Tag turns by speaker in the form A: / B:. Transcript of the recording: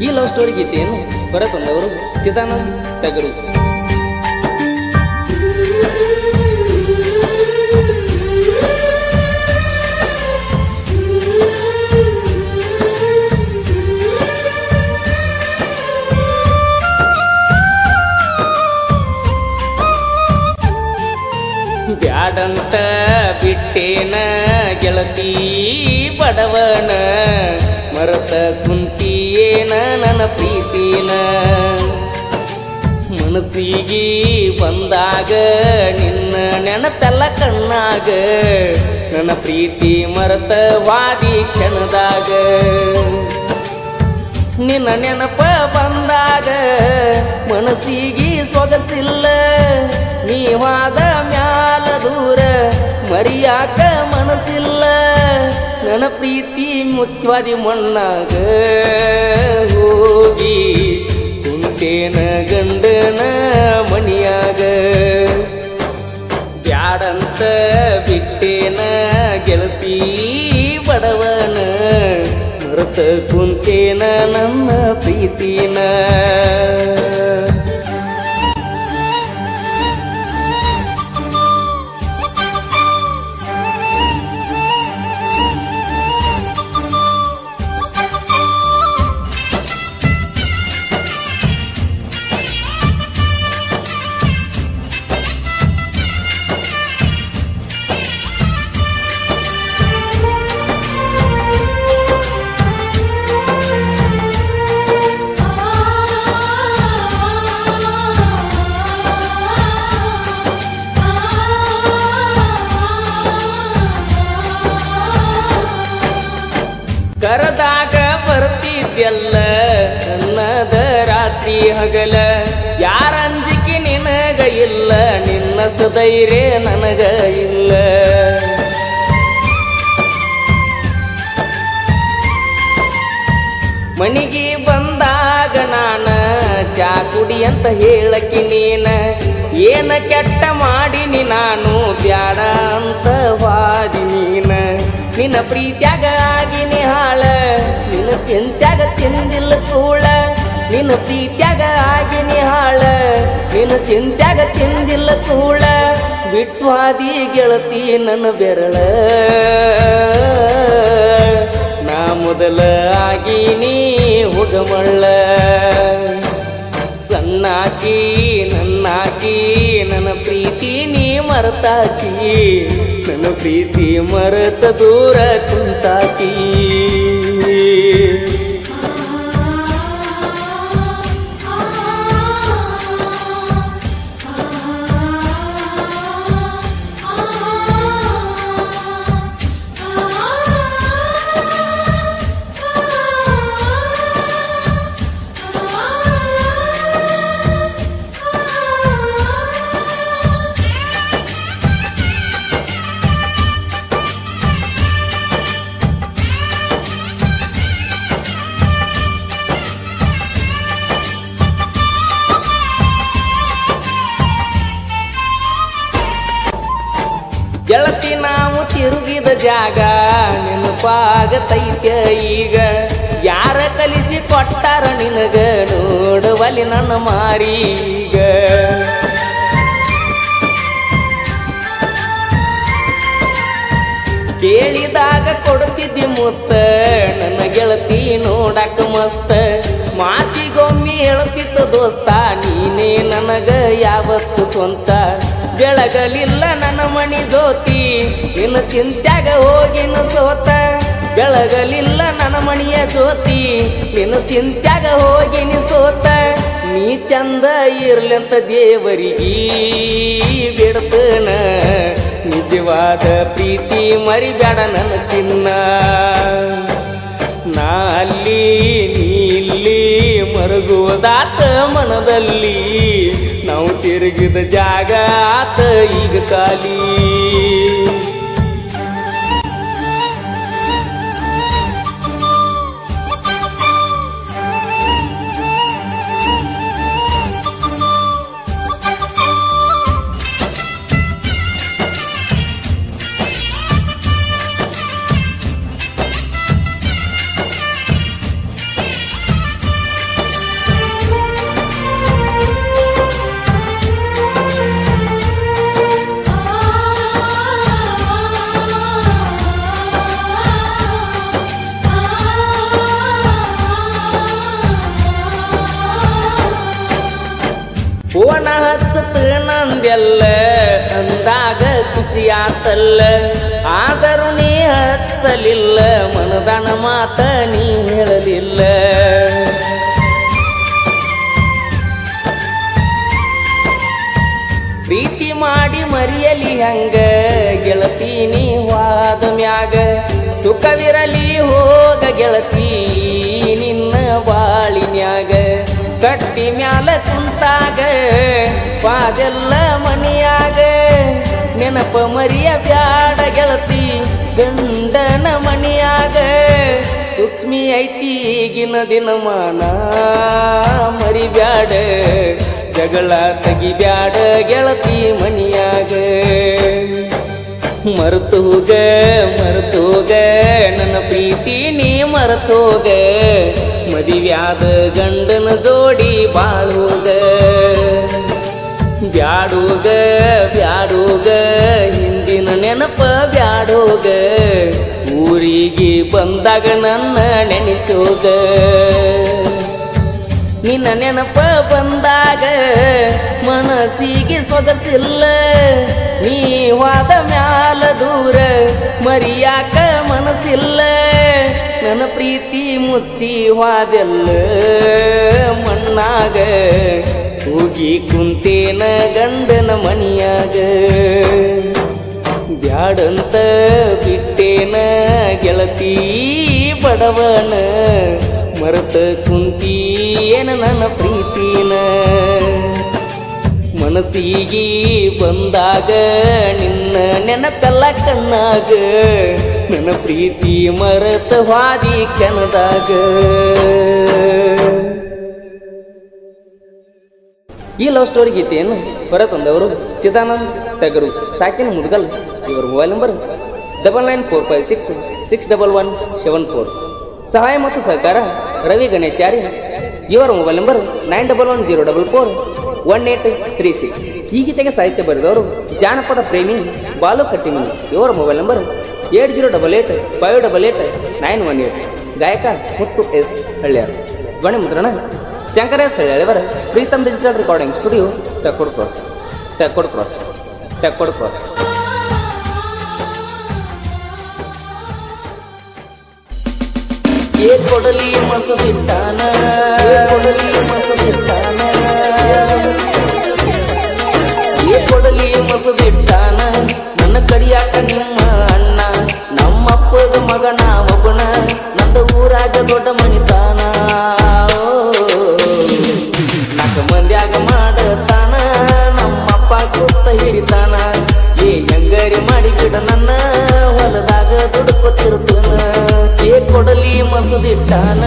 A: ಈ love story ಗೀತೆಯನ್ನು ಹೊರತಂದವರು ಚಿದಾನಂದ್ ಟಗರು. ಬ್ಯಾಡಂತ ಬಿಟ್ಟೇನ ಗೆಳತಿ ಬಡವನ, ಮರತ ಕುಂತಿಯೇನ ನನ್ನ ಪ್ರೀತಿನ. ಮನಸ್ಸಿಗೆ ಬಂದಾಗ ನಿನ್ನ ನೆನಪೆಲ್ಲ ಕಣ್ಣಾಗ, ನನ್ನ ಪ್ರೀತಿ ಮರತ ವಾದಿ ಕ್ಷಣದಾಗ. ನಿನ್ನ ನೆನಪ ಬಂದಾಗ ಮನಸ್ಸಿಗೆ ಸೊಗಸಿಲ್ಲ, ನೀವಾದ ಮ್ಯಾಲ ದೂರ ಮರಿಯಾಕ ಮನಸ್ಸಿಲ್ಲ. ನನ್ನ ಪ್ರೀತಿ ಮುಚ್ಚವಾದಿ ಮಣ್ಣಾಗ ಹೋಗಿ ಕುಂತೇನ ಗಂಡನ ಮಣಿಯಾಗ. ಬ್ಯಾಡಂತ ಬಿಟ್ಟೇನ ಗೆಳತಿ ಬಡವನ, ಮರೆತ ಕುಂತೇನ ನನ್ನ ಪ್ರೀತಿನ. ಕರದಾಗ ಬರ್ತಿದ್ಯಲ್ಲ ನನ್ನದ ರಾತ್ರಿ ಹಗಲ, ಯಾರ ಅಂಜಿಕೆ ನಿನಗ ಇಲ್ಲ, ನಿನ್ನಷ್ಟು ಧೈರ್ಯ ನನಗ ಇಲ್ಲ. ಮನಿಗೆ ಬಂದಾಗ ನಾನ ಚಾ ಕುಡಿ ಅಂತ ಹೇಳಕಿ ನೀನ, ಏನ ಕೆಟ್ಟ ಮಾಡಿನಿ ನಾನು ಬ್ಯಾಡ ಅಂತ ವಾದಿ ನೀನ. ನಿನ್ನ ಪ್ರೀತ್ಯಾಗ ಆಗಿನಿ ಹಾಳ, ನಿನ್ನ ಚಿಂತ್ಯಾಗ ತಿಂದಿಲ್ಲ ಕೂಳ. ನಿನ್ನ ಪ್ರೀತ್ಯಾಗ ಆಗಿನಿ ಹಾಳ, ನಿನ್ನ ಚಿಂತ್ಯಾಗ ತಿಂದಿಲ್ಲ ಕೂಳ. ಬಿಟ್ಟು ಹಾದಿ ಗೆಳತಿ ನನ್ನ ಬೆರಳ, ನಾ ಮೊದಲ ಆಗಿನಿ ಹುಗಮಳ್ಳ. ಸಣ್ಣಾಕಿ ನನ್ನಾಕಿ ನನ್ನ ಪ್ರೀತಿ ನೀ ಮರೆತಾಕಿ, ನನ್ನ ಪ್ರೀತಿ ಮರೆತ ದೂರ ಕುಂತಾಕಿ. ಗೆಳತಿ ನಾವು ತಿರುಗಿದ ಜಾಗ ನೆನಪಾಗತೈತ್ಯ ಈಗ, ಯಾರ ಕಲಿಸಿ ಕೊಟ್ಟಾರ ನಿನಗ ನೋಡುವಲ್ಲಿ ನನ್ನ ಮಾರೀಗ. ಕೇಳಿದಾಗ ಕೊಡ್ತಿದ್ದಿ ಮುತ್ತ ನನ್ನ ಗೆಳತಿ ನೋಡಕ ಮಸ್ತ, ಮಾತಿಗೊಮ್ಮೆ ಹೇಳ್ತಿದ್ದ ದೋಸ್ತ ನೀನೇ ನನಗ ಯಾವತ್ತು ಸ್ವಂತ. ಬೆಳಗಲಿಲ್ಲ ನನ್ನ ಮಣಿ ಜ್ಯೋತಿ, ನಿನ್ನ ಚಿಂತ್ಯಾಗ ಹೋಗಿನ ಸೋತ. ಬೆಳಗಲಿಲ್ಲ ನನ್ನ ಮಣಿಯ ಜ್ಯೋತಿ, ನಿನ್ನ ಚಿಂತ್ಯಾಗ ಹೋಗಿನಿ ಸೋತ. ನೀ ಚಂದ ಇರ್ಲಂತ ದೇವರಿಗೀ ಬಿಡ್ತನ, ನಿಜವಾದ ಪ್ರೀತಿ ಮರಿಬೇಡ ನನ್ನ ಚಿನ್ನ. ನಾ ಅಲ್ಲಿ ನೀ ಇಲ್ಲಿ ಮರುಗುವುದಾತ ಮನದಲ್ಲಿ, ನಾವು ತಿರುಗಿದ ಜಾಗ ಆತ ಈಗ ಖಾಲಿ. ಬಂದೆಲ್ಲ ಅಂದಾಗ ಖುಷಿಯಾತಲ್ಲ, ಆದರೂ ನೀ ಹಚ್ಚಲಿಲ್ಲ, ಮನದಾನ ಮಾತ ನೀ ಹೇಳಲಿಲ್ಲ. ಪ್ರೀತಿ ಮಾಡಿ ಮರಿಯಲಿ ಹಂಗ ಗೆಳತಿ ನೀ ವಾದ ಮ್ಯಾಗ, ಸುಖವಿರಲಿ ಹೋಗ ಗೆಳತಿ ನಿನ್ನ ಬಾಳಿನ್ಯಾಗ. ಕಟ್ಟಿ ಮ್ಯಾಲ ಕುಂತಾಗ ಪಾದೆಲ್ಲ ಮನಿಯಾಗ, ನೆನಪ ಮರಿಯ ಬ್ಯಾಡ ಗೆಳತಿ ಗಂಡನ ಮನಿಯಾಗ. ಸೂಕ್ಷ್ಮಿ ಐತಿ ಈಗಿನ ದಿನಮಾನ ಮರಿಬ್ಯಾಡ, ಜಗಳ ತೆಗಿಬ್ಯಾಡ ಗೆಳತಿ ಮನಿಯಾಗ. ಮರ್ತೋಗ ಮರ್ತೋಗ ನನ್ನ ಪ್ರೀತಿ ನೀ ಮರ್ತೋಗ, ಮದಿವ್ಯಾದ ಗಂಡನ ಜೋಡಿ ಬಾಳೋಗ. ಬ್ಯಾಡೋಗ ಬ್ಯಾಡೋಗ ಹಿಂದಿನ ನೆನಪ ಬ್ಯಾಡೋಗ, ಊರಿಗೆ ಬಂದಾಗ ನನ್ನ ನೆನೆಸೋಗ. ನಿನ್ನ ನೆನಪ ಬಂದಾಗ ಮನಸ್ಸಿಗೆ ಸೊಗಸಿಲ್ಲ, ನೀ ವಾದ ಮ್ಯಾಲ ದೂರ ಮರಿಯಾಕ ಮನಸ್ಸಿಲ್ಲ. ನನ್ನ ಪ್ರೀತಿ ಮುಚ್ಚಿ ವಾದೆಲ್ಲ ಮಣ್ಣಾಗ, ಹೋಗಿ ಕುಂತೇನ ಗಂಡನ ಮನಿಯಾಗ. ಬ್ಯಾಡಂತ ಬಿಟ್ಟೇನ ಗೆಳತಿ ಬಡವನ, ಮರೆತ ಕುಂತೀಯೇನ ನನ್ನ ಪ್ರೀತಿನ. ಮನಸ್ಸಿಗೆ ಬಂದಾಗ ನಿನ್ನ ನೆನಪೆಲ್ಲ ಕಣ್ಣಾಗ, ನನ್ನ ಪ್ರೀತಿ ಮರೆತ ಹಾದಿ ಕ್ಷಣದಾಗ. ಈ ಲವ್ ಸ್ಟೋರಿ ಗೀತೆಯನ್ನು ಹೊರತಂದವರು ಚಿದಾನಂದ್ ಟಗರು, ಸಾಕಿನ ಮುದ್ಗಲ್. ಇವರ ಮೊಬೈಲ್ ನಂಬರ್ 9945661174. ಸಹಾಯ ಮತ್ತು ಸಹಕಾರ ರವಿ ಗಣೇಚಾರಿ. ಇವರ ಮೊಬೈಲ್ ನಂಬರ್ 9110441836. ಈ ಗೀತೆಗೆ ಸಾಹಿತ್ಯ ಬರೆದವರು ಜಾನಪದ ಪ್ರೇಮಿ ಬಾಲು ಕಟ್ಟಿಮನಿ. ಇವರ ಮೊಬೈಲ್ ನಂಬರ್ 8088558918. ಗಾಯಕ ಮುತ್ತು ಎಸ್ ಹಳ್ಳ್ಯಾರ. ಧ್ವನಿ ಮುದ್ರಣ Shankara S Hallyara. Preetam digital recording studio, Takkod cross. ಏ ಕೊಡಲಿ ಮಸದಿಟ್ಟಾನ, ಕೊಡಲಿ ಮಸದಿಟ್ಟಾನ, ಏ ಕೊಡಲಿ ಮಸದಿಟ್ಟಾನ, ನನ್ನ ಕಡಿಯಾಕ ನಿಮ್ಮ ಅಣ್ಣ. ನಮ್ಮಪ್ಪದ ಮಗನ ಒಬ್ಬನ, ನಂದ ಊರಾಗ ದೊಡ್ಡ ಮನಿತಾನ. ನಾಲ್ಕು ಮಂದ್ಯಾಗ ಮಾಡತಾನ, ನಮ್ಮಪ್ಪ ಕೂತ ಹಿರಿತಾನ. ಏ ಹೆಂಗರಿ ಮಾಡಿಬಿಡ ನನ್ನ ಹೊಲದಾಗ ದುಡ್ಕೋತಿರ್ತಾನ. ಏ ಕೊಡಲಿ ಮಸದಿಟ್ಟಾನ,